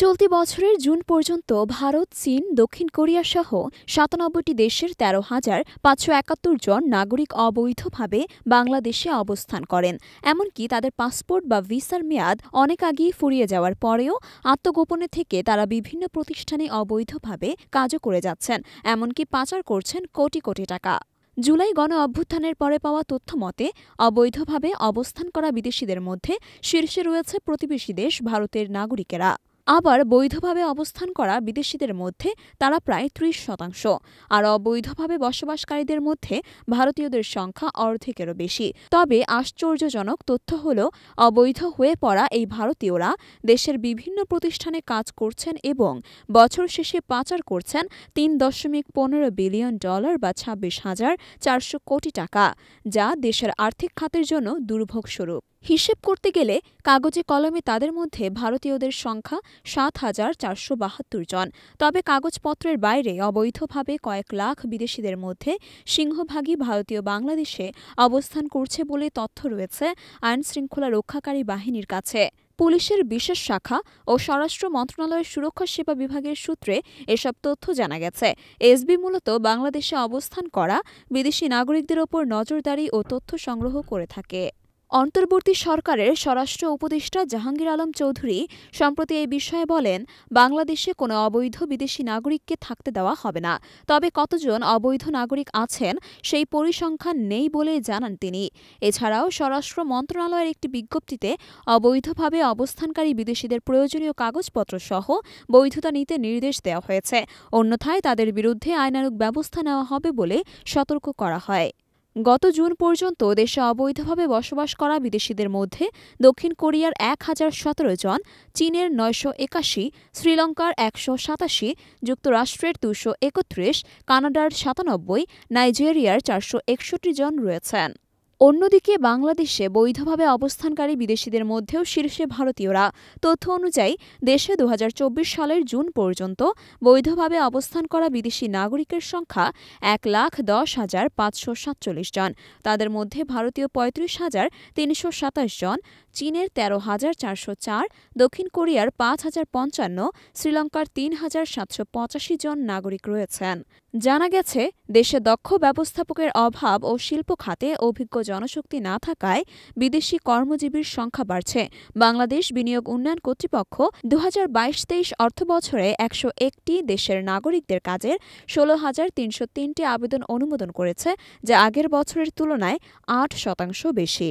চলতি বছরের জুন পর্যন্ত ভারত, চীন, দক্ষিণ কোরিয়া সহ ৯৭টি দেশের ১৩,৫৭১ জন নাগরিক অবৈধভাবে বাংলাদেশে অবস্থান করেন। এমনকি তাদের পাসপোর্ট বা ভিসার মেয়াদ অনেক আগেই ফুরিয়ে যাওয়ার পরেও আত্মগোপনে থেকে তারা বিভিন্ন প্রতিষ্ঠানে অবৈধভাবে কাজও করে যাচ্ছেন, এমনকি পাচার করছেন কোটি কোটি টাকা। জুলাই গণ অভ্যুত্থানের পরে পাওয়া তথ্য মতে অবৈধভাবে অবস্থান করা বিদেশিদের মধ্যে শীর্ষে রয়েছে প্রতিবেশী দেশ ভারতের নাগরিকেরা। আবার বৈধভাবে অবস্থান করা বিদেশিদের মধ্যে তারা প্রায় ৩০%, আর অবৈধভাবে বসবাসকারীদের মধ্যে ভারতীয়দের সংখ্যা অর্ধেকেরও বেশি। তবে আশ্চর্যজনক তথ্য হল, অবৈধ হয়ে পড়া এই ভারতীয়রা দেশের বিভিন্ন প্রতিষ্ঠানে কাজ করছেন এবং বছর শেষে পাচার করছেন $৩.১৫ বিলিয়ন বা ২৬,৪০০ কোটি টাকা, যা দেশের আর্থিক খাতের জন্য দুর্ভোগ স্বরূপ। হিসেব করতে গেলে কাগজে কলমে তাদের মধ্যে ভারতীয়দের সংখ্যা ৭,৪৭২ জন। তবে কাগজপত্রের বাইরে অবৈধভাবে কয়েক লাখ বিদেশিদের মধ্যে সিংহভাগই ভারতীয় বাংলাদেশে অবস্থান করছে বলে তথ্য রয়েছে আইনশৃঙ্খলা রক্ষাকারী বাহিনীর কাছে। পুলিশের বিশেষ শাখা ও স্বরাষ্ট্র মন্ত্রণালয়ের সুরক্ষা সেবা বিভাগের সূত্রে এসব তথ্য জানা গেছে। এসবি মূলত বাংলাদেশে অবস্থান করা বিদেশি নাগরিকদের ওপর নজরদারি ও তথ্য সংগ্রহ করে থাকে। অন্তর্বর্তী সরকারের স্বরাষ্ট্র উপদেষ্টা জাহাঙ্গীর আলম চৌধুরী সম্প্রতি এই বিষয়ে বলেন, বাংলাদেশে কোনো অবৈধ বিদেশি নাগরিককে থাকতে দেওয়া হবে না। তবে কতজন অবৈধ নাগরিক আছেন সেই পরিসংখ্যান নেই বলে জানান তিনি। এছাড়াও স্বরাষ্ট্র মন্ত্রণালয়ের একটি বিজ্ঞপ্তিতে অবৈধভাবে অবস্থানকারী বিদেশিদের প্রয়োজনীয় কাগজপত্র সহ বৈধতা নিতে নির্দেশ দেওয়া হয়েছে। অন্যথায় তাদের বিরুদ্ধে আইনানুগ ব্যবস্থা নেওয়া হবে বলে সতর্ক করা হয়। গত জুন পর্যন্ত দেশে অবৈধভাবে বসবাস করা বিদেশিদের মধ্যে দক্ষিণ কোরিয়ার ১,০১৭ জন, চীনের ৯৮১, শ্রীলঙ্কার ১৮৭, যুক্তরাষ্ট্রের ২৩১, কানাডার ৯৭, নাইজেরিয়ার ৪৬১ জন রয়েছেন। অন্যদিকে বাংলাদেশে বৈধভাবে অবস্থানকারী বিদেশিদের মধ্যেও শীর্ষে ভারতীয়রা। তথ্য অনুযায়ী দেশে ২০২৪ সালের জুন পর্যন্ত বৈধভাবে অবস্থান করা বিদেশি নাগরিকের সংখ্যা ১,১০,৫৪৭ জন। তাদের মধ্যে ভারতীয় ৩৫,৩২৭ জন, চীনের ১৩,৪০৪, দক্ষিণ কোরিয়ার ৫,০৫৫, শ্রীলঙ্কার ৩,৭৮৫ জন নাগরিক রয়েছেন। জানা গেছে, দেশে দক্ষ ব্যবস্থাপকের অভাব ও শিল্প খাতে অভিজ্ঞ জনশক্তি না থাকায় বিদেশি কর্মজীবীর সংখ্যা বাড়ছে। বাংলাদেশ বিনিয়োগ উন্নয়ন কর্তৃপক্ষ ২০২২-২৩ অর্থবছরে ১০১টি দেশের নাগরিকদের কাজের ১৬,৩০৩টি আবেদন অনুমোদন করেছে, যা আগের বছরের তুলনায় ৮% বেশি।